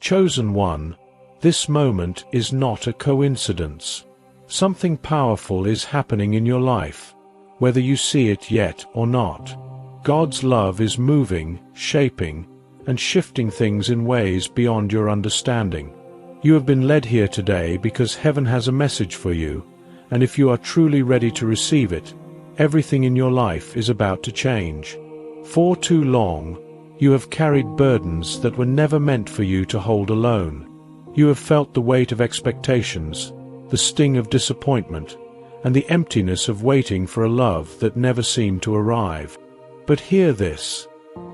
Chosen one, this moment is not a coincidence. Something powerful is happening in your life, whether you see it yet or not. God's love is moving, shaping, and shifting things in ways beyond your understanding. You have been led here today because heaven has a message for you, and if you are truly ready to receive it, everything in your life is about to change. For too long, you have carried burdens that were never meant for you to hold alone. You have felt the weight of expectations, the sting of disappointment, and the emptiness of waiting for a love that never seemed to arrive. But hear this: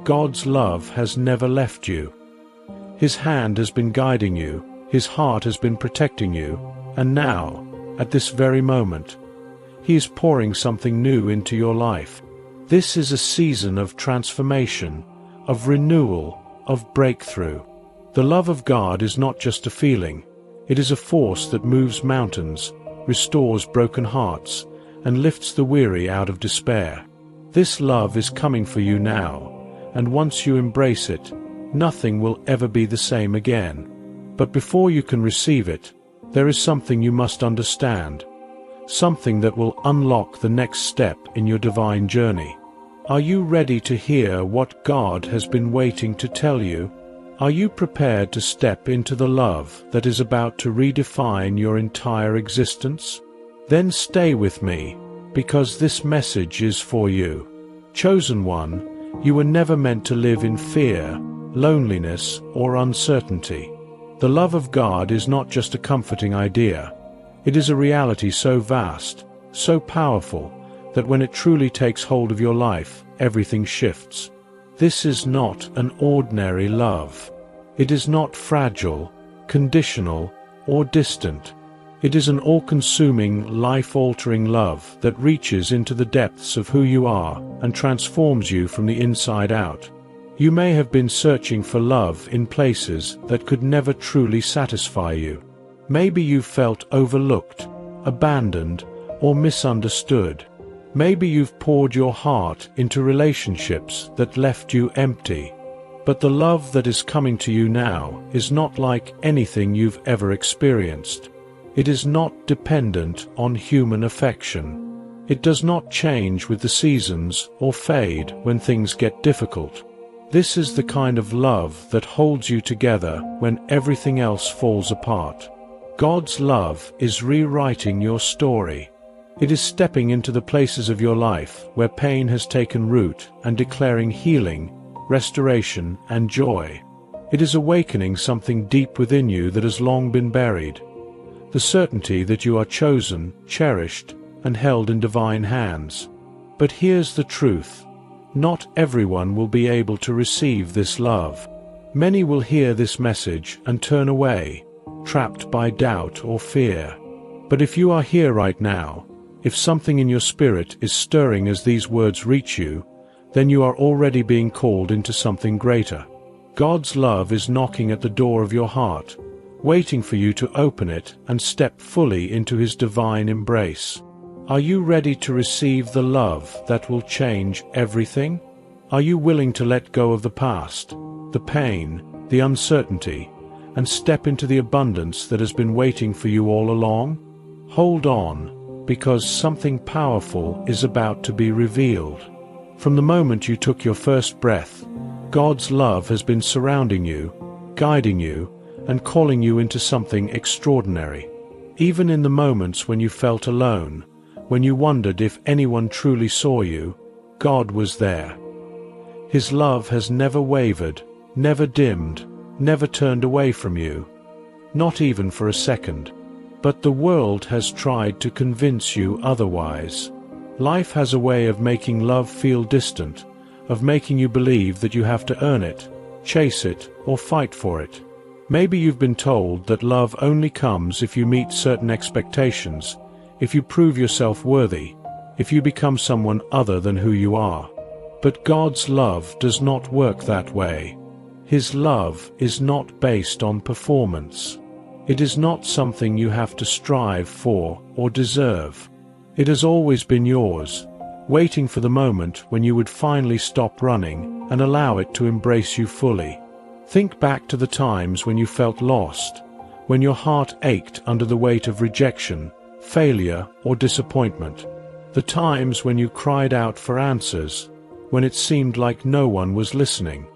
God's love has never left you. His hand has been guiding you, His heart has been protecting you, and now, at this very moment, He is pouring something new into your life. This is a season of transformation, of renewal, of breakthrough. The love of God is not just a feeling, it is a force that moves mountains, restores broken hearts, and lifts the weary out of despair. This love is coming for you now, and once you embrace it, nothing will ever be the same again. But before you can receive it, there is something you must understand, something that will unlock the next step in your divine journey. Are you ready to hear what God has been waiting to tell you? Are you prepared to step into the love that is about to redefine your entire existence? Then stay with me, because this message is for you. Chosen one, you were never meant to live in fear, loneliness, or uncertainty. The love of God is not just a comforting idea. It is a reality so vast, so powerful, that when it truly takes hold of your life, everything shifts. This is not an ordinary love. It is not fragile, conditional, or distant. It is an all-consuming, life-altering love that reaches into the depths of who you are and transforms you from the inside out. You may have been searching for love in places that could never truly satisfy you. Maybe you've felt overlooked, abandoned, or misunderstood. Maybe you've poured your heart into relationships that left you empty. But the love that is coming to you now is not like anything you've ever experienced. It is not dependent on human affection. It does not change with the seasons or fade when things get difficult. This is the kind of love that holds you together when everything else falls apart. God's love is rewriting your story. It is stepping into the places of your life where pain has taken root and declaring healing, restoration, and joy. It is awakening something deep within you that has long been buried. The certainty that you are chosen, cherished, and held in divine hands. But here's the truth. Not everyone will be able to receive this love. Many will hear this message and turn away, trapped by doubt or fear. But if you are here right now, if something in your spirit is stirring as these words reach you, then you are already being called into something greater. God's love is knocking at the door of your heart, waiting for you to open it and step fully into His divine embrace. Are you ready to receive the love that will change everything? Are you willing to let go of the past, the pain, the uncertainty, and step into the abundance that has been waiting for you all along? Hold on, because something powerful is about to be revealed. From the moment you took your first breath, God's love has been surrounding you, guiding you, and calling you into something extraordinary. Even in the moments when you felt alone, when you wondered if anyone truly saw you, God was there. His love has never wavered, never dimmed, never turned away from you, not even for a second. But the world has tried to convince you otherwise. Life has a way of making love feel distant, of making you believe that you have to earn it, chase it, or fight for it. Maybe you've been told that love only comes if you meet certain expectations, if you prove yourself worthy, if you become someone other than who you are. But God's love does not work that way. His love is not based on performance. It is not something you have to strive for or deserve. It has always been yours, waiting for the moment when you would finally stop running and allow it to embrace you fully. Think back to the times when you felt lost, when your heart ached under the weight of rejection, failure, or disappointment. The times when you cried out for answers, when it seemed like no one was listening.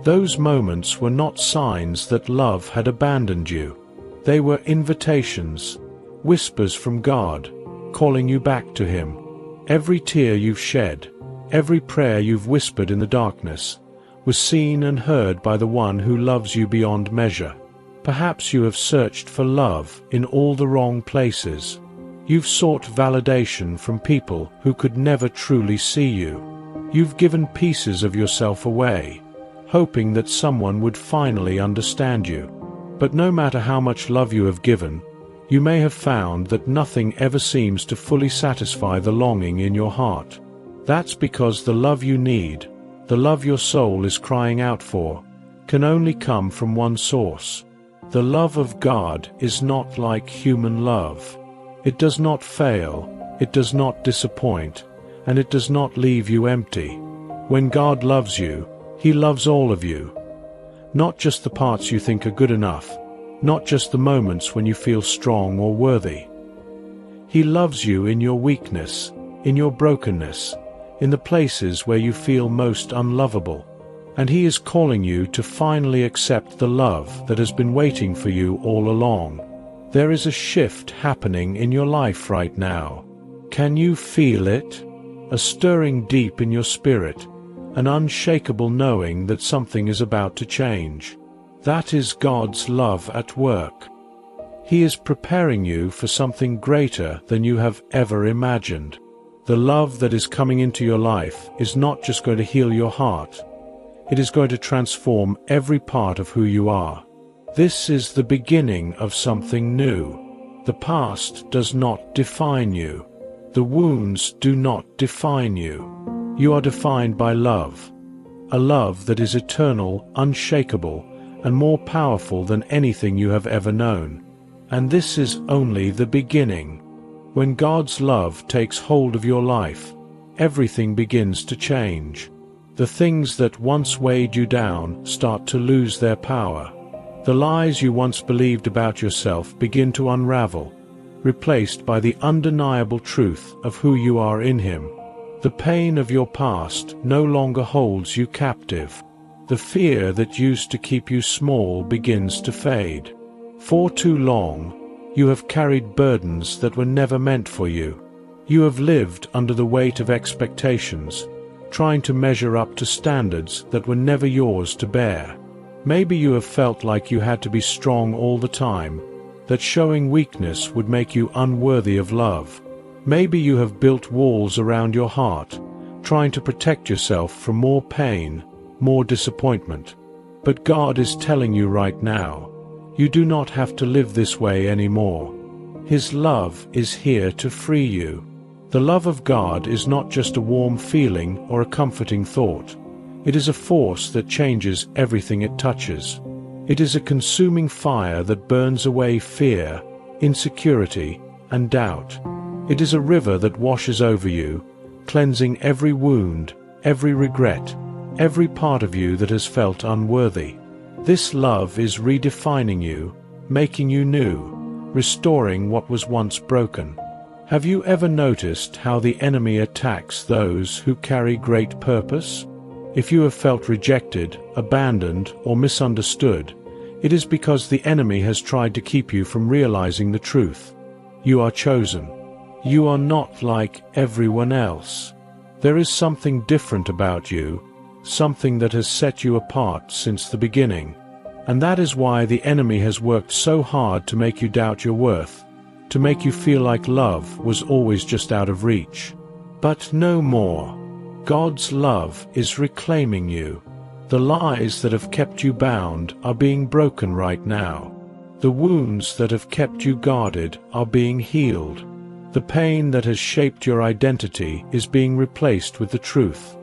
Those moments were not signs that love had abandoned you. They were invitations, whispers from God, calling you back to Him. Every tear you've shed, every prayer you've whispered in the darkness, was seen and heard by the one who loves you beyond measure. Perhaps you have searched for love in all the wrong places. You've sought validation from people who could never truly see you. You've given pieces of yourself away, hoping that someone would finally understand you. But no matter how much love you have given, you may have found that nothing ever seems to fully satisfy the longing in your heart. That's because the love you need, the love your soul is crying out for, can only come from one source. The love of God is not like human love. It does not fail, it does not disappoint, and it does not leave you empty. When God loves you, He loves all of you. Not just the parts you think are good enough, not just the moments when you feel strong or worthy. He loves you in your weakness, in your brokenness, in the places where you feel most unlovable. And He is calling you to finally accept the love that has been waiting for you all along. There is a shift happening in your life right now. Can you feel it? A stirring deep in your spirit, an unshakable knowing that something is about to change. That is God's love at work. He is preparing you for something greater than you have ever imagined. The love that is coming into your life is not just going to heal your heart. It is going to transform every part of who you are. This is the beginning of something new. The past does not define you. The wounds do not define you. You are defined by love. A love that is eternal, unshakable, and more powerful than anything you have ever known. And this is only the beginning. When God's love takes hold of your life, everything begins to change. The things that once weighed you down start to lose their power. The lies you once believed about yourself begin to unravel, replaced by the undeniable truth of who you are in Him. The pain of your past no longer holds you captive. The fear that used to keep you small begins to fade. For too long, you have carried burdens that were never meant for you. You have lived under the weight of expectations, trying to measure up to standards that were never yours to bear. Maybe you have felt like you had to be strong all the time, that showing weakness would make you unworthy of love. Maybe you have built walls around your heart, trying to protect yourself from more pain, more disappointment. But God is telling you right now, you do not have to live this way anymore. His love is here to free you. The love of God is not just a warm feeling or a comforting thought. It is a force that changes everything it touches. It is a consuming fire that burns away fear, insecurity, and doubt. It is a river that washes over you, cleansing every wound, every regret, every part of you that has felt unworthy. This love is redefining you, making you new, restoring what was once broken. Have you ever noticed how the enemy attacks those who carry great purpose? If you have felt rejected, abandoned, or misunderstood, it is because the enemy has tried to keep you from realizing the truth. You are chosen. You are not like everyone else. There is something different about you, something that has set you apart since the beginning. And that is why the enemy has worked so hard to make you doubt your worth, to make you feel like love was always just out of reach. But no more. God's love is reclaiming you. The lies that have kept you bound are being broken right now. The wounds that have kept you guarded are being healed. The pain that has shaped your identity is being replaced with the truth.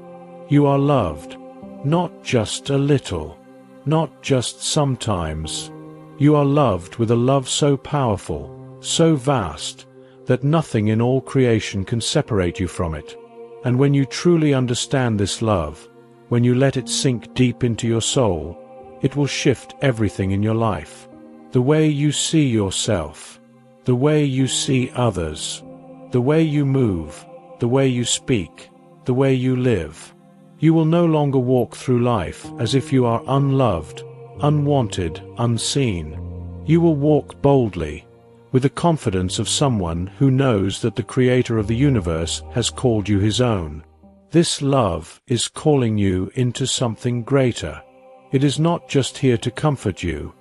You are loved, not just a little, not just sometimes. You are loved with a love so powerful, so vast, that nothing in all creation can separate you from it. And when you truly understand this love, when you let it sink deep into your soul, it will shift everything in your life. The way you see yourself, the way you see others, the way you move, the way you speak, the way you live. You will no longer walk through life as if you are unloved, unwanted, unseen. You will walk boldly, with the confidence of someone who knows that the Creator of the universe has called you His own. This love is calling you into something greater. It is not just here to comfort you.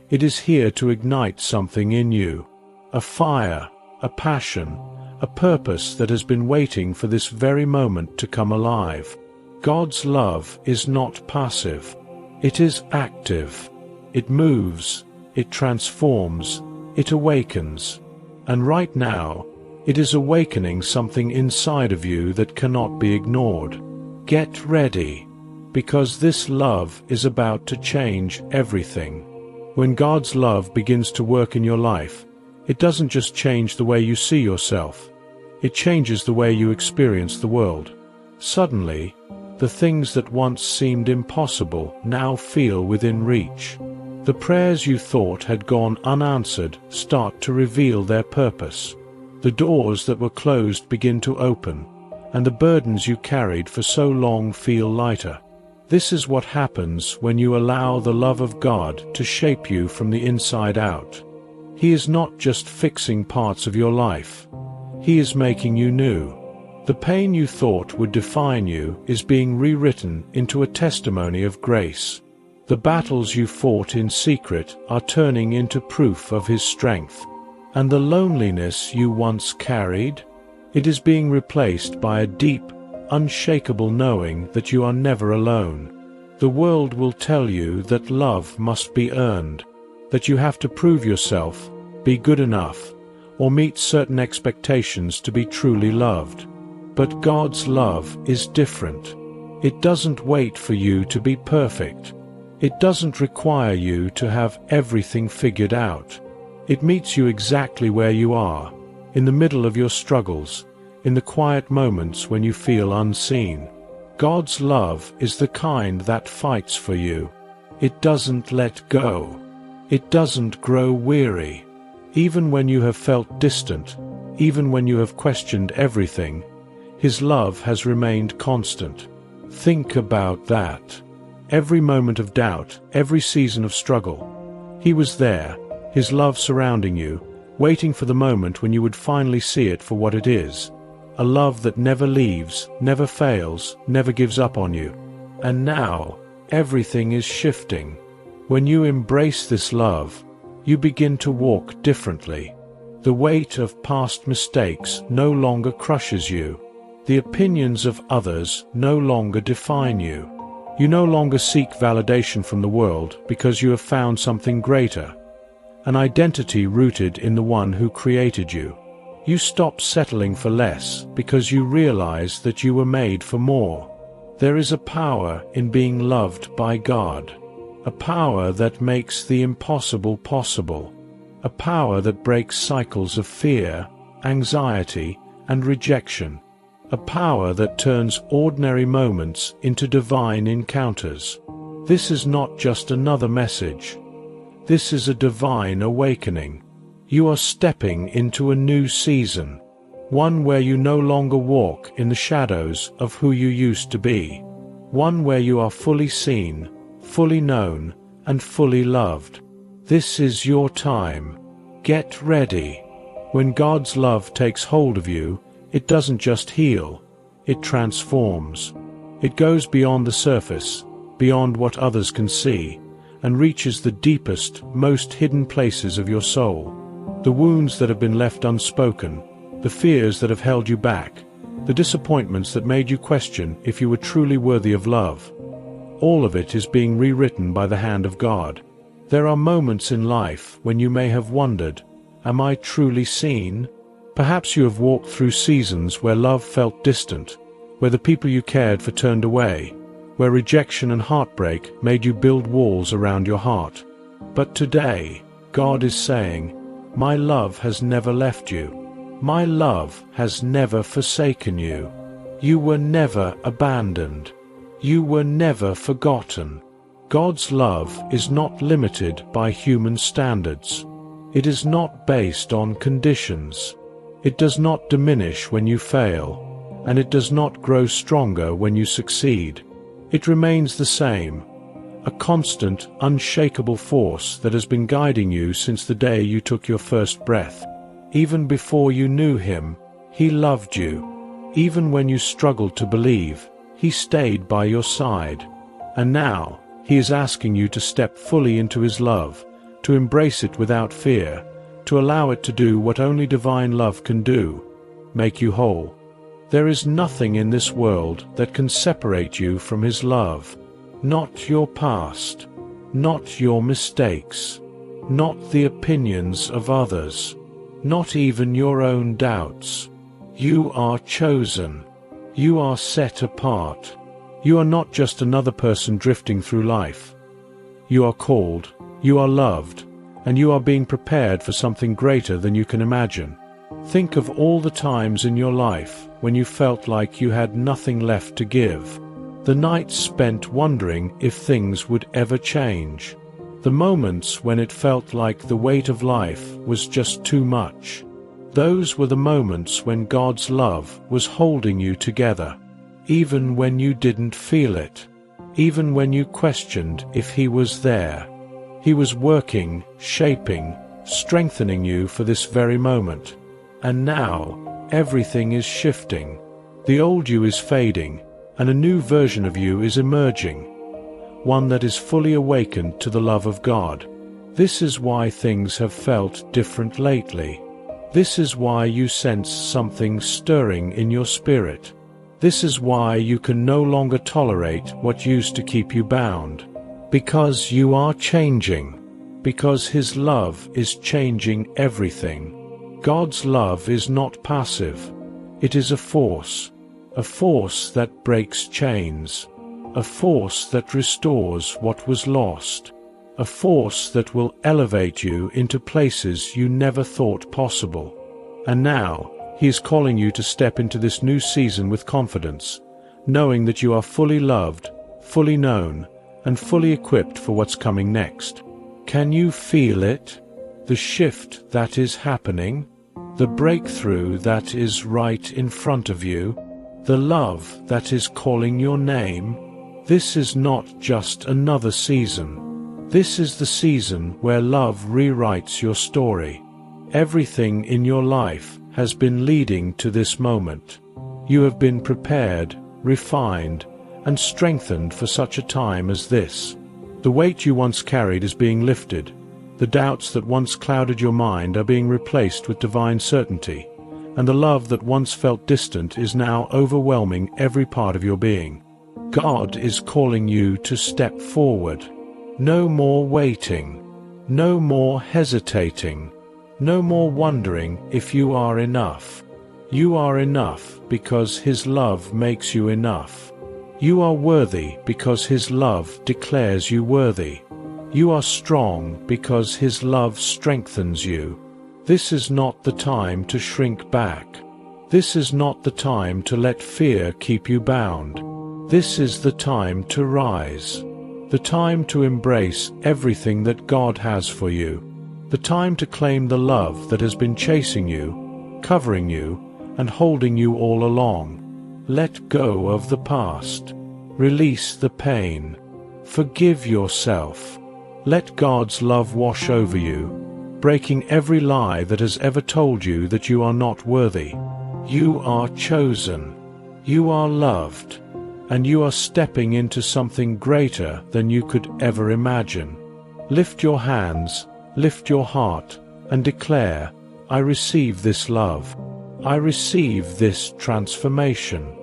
It is here to ignite something in you. A fire, a passion, a purpose that has been waiting for this very moment to come alive. God's love is not passive. It is active. It moves. It transforms. It awakens. And right now, it is awakening something inside of you that cannot be ignored. Get ready, because this love is about to change everything. When God's love begins to work in your life, it doesn't just change the way you see yourself. It changes the way you experience the world. Suddenly, the things that once seemed impossible now feel within reach. The prayers you thought had gone unanswered start to reveal their purpose. The doors that were closed begin to open, and the burdens you carried for so long feel lighter. This is what happens when you allow the love of God to shape you from the inside out. He is not just fixing parts of your life. He is making you new. The pain you thought would define you is being rewritten into a testimony of grace. The battles you fought in secret are turning into proof of His strength. And the loneliness you once carried, it is being replaced by a deep, unshakable knowing that you are never alone. The world will tell you that love must be earned, that you have to prove yourself, be good enough, or meet certain expectations to be truly loved. But God's love is different. It doesn't wait for you to be perfect. It doesn't require you to have everything figured out. It meets you exactly where you are, in the middle of your struggles, in the quiet moments when you feel unseen. God's love is the kind that fights for you. It doesn't let go. It doesn't grow weary. Even when you have felt distant, even when you have questioned everything, His love has remained constant. Think about that. Every moment of doubt, every season of struggle, He was there, His love surrounding you, waiting for the moment when you would finally see it for what it is. A love that never leaves, never fails, never gives up on you. And now, everything is shifting. When you embrace this love, you begin to walk differently. The weight of past mistakes no longer crushes you. The opinions of others no longer define you. You no longer seek validation from the world because you have found something greater, an identity rooted in the one who created you. You stop settling for less because you realize that you were made for more. There is a power in being loved by God, a power that makes the impossible possible, a power that breaks cycles of fear, anxiety, and rejection. A power that turns ordinary moments into divine encounters. This is not just another message. This is a divine awakening. You are stepping into a new season, one where you no longer walk in the shadows of who you used to be, one where you are fully seen, fully known, and fully loved. This is your time. Get ready. When God's love takes hold of you, it doesn't just heal, it transforms. It goes beyond the surface, beyond what others can see, and reaches the deepest, most hidden places of your soul. The wounds that have been left unspoken, the fears that have held you back, the disappointments that made you question if you were truly worthy of love. All of it is being rewritten by the hand of God. There are moments in life when you may have wondered, am I truly seen? Perhaps you have walked through seasons where love felt distant, where the people you cared for turned away, where rejection and heartbreak made you build walls around your heart. But today, God is saying, my love has never left you. My love has never forsaken you. You were never abandoned. You were never forgotten. God's love is not limited by human standards. It is not based on conditions. It does not diminish when you fail, and it does not grow stronger when you succeed. It remains the same, a constant, unshakable force that has been guiding you since the day you took your first breath. Even before you knew Him, He loved you. Even when you struggled to believe, He stayed by your side. And now, He is asking you to step fully into His love, to embrace it without fear, to allow it to do what only divine love can do, make you whole. There is nothing in this world that can separate you from His love. Not your past, not your mistakes, not the opinions of others, not even your own doubts. You are chosen. You are set apart. You are not just another person drifting through life. You are called, you are loved, and you are being prepared for something greater than you can imagine. Think of all the times in your life when you felt like you had nothing left to give. The nights spent wondering if things would ever change. The moments when it felt like the weight of life was just too much. Those were the moments when God's love was holding you together, even when you didn't feel it, even when you questioned if He was there. He was working, shaping, strengthening you for this very moment. And now, everything is shifting. The old you is fading, and a new version of you is emerging, one that is fully awakened to the love of God. This is why things have felt different lately. This is why you sense something stirring in your spirit. This is why you can no longer tolerate what used to keep you bound. Because you are changing. Because His love is changing everything. God's love is not passive. It is a force that breaks chains, a force that restores what was lost, a force that will elevate you into places you never thought possible. And now, He is calling you to step into this new season with confidence, knowing that you are fully loved, fully known, and fully equipped for what's coming next. Can you feel it? The shift that is happening? The breakthrough that is right in front of you? The love that is calling your name? This is not just another season. This is the season where love rewrites your story. Everything in your life has been leading to this moment. You have been prepared, refined, and strengthened for such a time as this. The weight you once carried is being lifted. The doubts that once clouded your mind are being replaced with divine certainty, and the love that once felt distant is now overwhelming every part of your being. God is calling you to step forward. No more waiting. No more hesitating. No more wondering if you are enough. You are enough because His love makes you enough. You are worthy because His love declares you worthy. You are strong because His love strengthens you. This is not the time to shrink back. This is not the time to let fear keep you bound. This is the time to rise. The time to embrace everything that God has for you. The time to claim the love that has been chasing you, covering you, and holding you all along. Let go of the past. Release the pain. Forgive yourself. Let God's love wash over you, breaking every lie that has ever told you that you are not worthy. You are chosen. You are loved. And you are stepping into something greater than you could ever imagine. Lift your hands, lift your heart, and declare, I receive this love. I receive this transformation.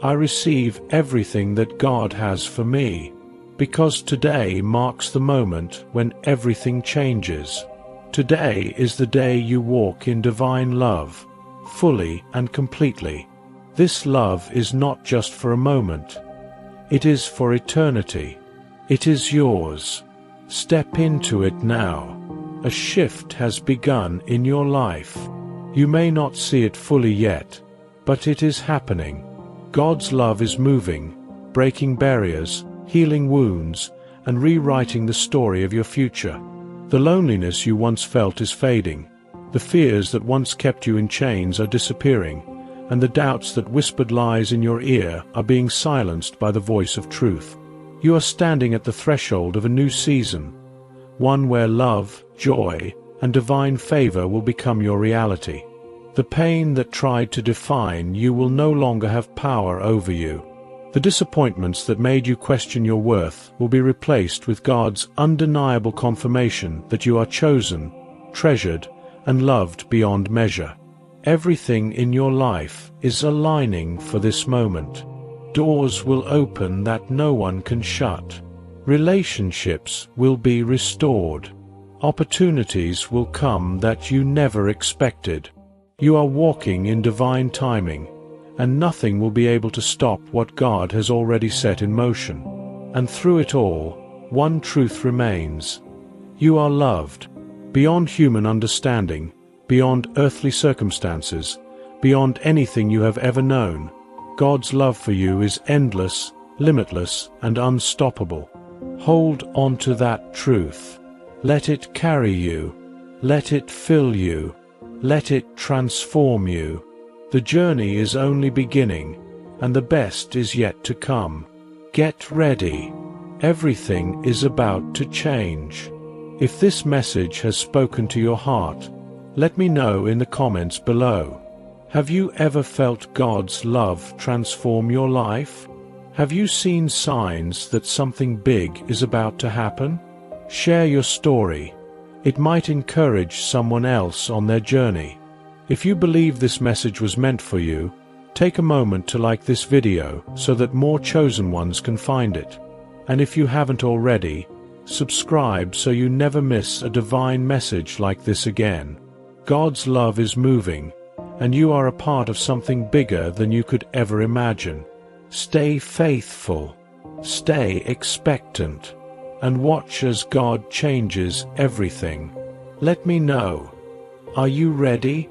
I receive everything that God has for me. Because today marks the moment when everything changes. Today is the day you walk in divine love, fully and completely. This love is not just for a moment. It is for eternity. It is yours. Step into it now. A shift has begun in your life. You may not see it fully yet, but it is happening. God's love is moving, breaking barriers, healing wounds, and rewriting the story of your future. The loneliness you once felt is fading. The fears that once kept you in chains are disappearing, and the doubts that whispered lies in your ear are being silenced by the voice of truth. You are standing at the threshold of a new season, one where love, joy, and divine favor will become your reality. The pain that tried to define you will no longer have power over you. The disappointments that made you question your worth will be replaced with God's undeniable confirmation that you are chosen, treasured, and loved beyond measure. Everything in your life is aligning for this moment. Doors will open that no one can shut. Relationships will be restored. Opportunities will come that you never expected. You are walking in divine timing, and nothing will be able to stop what God has already set in motion. And through it all, one truth remains. You are loved, beyond human understanding, beyond earthly circumstances, beyond anything you have ever known. God's love for you is endless, limitless, and unstoppable. Hold on to that truth. Let it carry you. Let it fill you. Let it transform you. The journey is only beginning, and the best is yet to come. Get ready. Everything is about to change. If this message has spoken to your heart, let me know in the comments below. Have you ever felt God's love transform your life? Have you seen signs that something big is about to happen? Share your story. It might encourage someone else on their journey. If you believe this message was meant for you, take a moment to like this video so that more chosen ones can find it. And if you haven't already, subscribe so you never miss a divine message like this again. God's love is moving, and you are a part of something bigger than you could ever imagine. Stay faithful, stay expectant, and watch as God changes everything. Let me know. Are you ready?